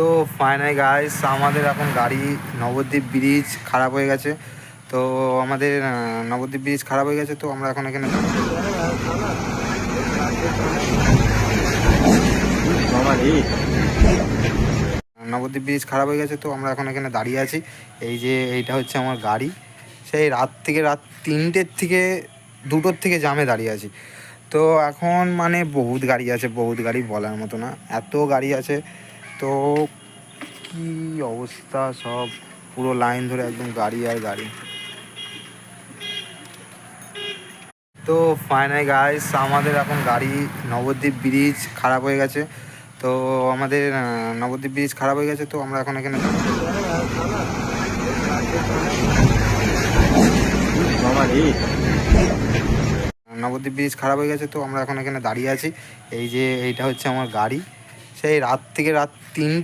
তো finally guys আমাদের এখন গাড়ি নবদ্বীপ ব্রিজ খারাপ হয়ে গেছে। তো আমাদের নবদ্বীপ ব্রিজ খারাপ হয়ে গেছে, তো আমরা এখন এখানে নবদ্বীপ ব্রিজ খারাপ হয়ে গেছে, তো আমরা এখন এখানে দাঁড়িয়ে আছি। এই যে এইটা হচ্ছে আমার গাড়ি। সেই রাত 3টের থেকে 2টোর থেকে জামে দাঁড়িয়ে আছি। তো এখন মানে বহুত গাড়ি আছে, বহুত গাড়ি বলার মতো না, এত গাড়ি আছে। তো কি অবস্থা, সব পুরো লাইন ধরে একদম গাড়ি আর গাড়ি। তো ফাইনালি গাইস আমাদের এখন গাড়ি নবদ্বীপ ব্রিজ খারাপ হয়ে গেছে। তো আমাদের নবদ্বীপ ব্রিজ খারাপ হয়ে গেছে, তো আমরা এখন এখানে নবদ্বীপ ব্রিজ খারাপ হয়ে গেছে, তো আমরা এখন এখানে দাঁড়িয়ে আছি। এই যে এইটা হচ্ছে আমার গাড়ি। সেই রাত 3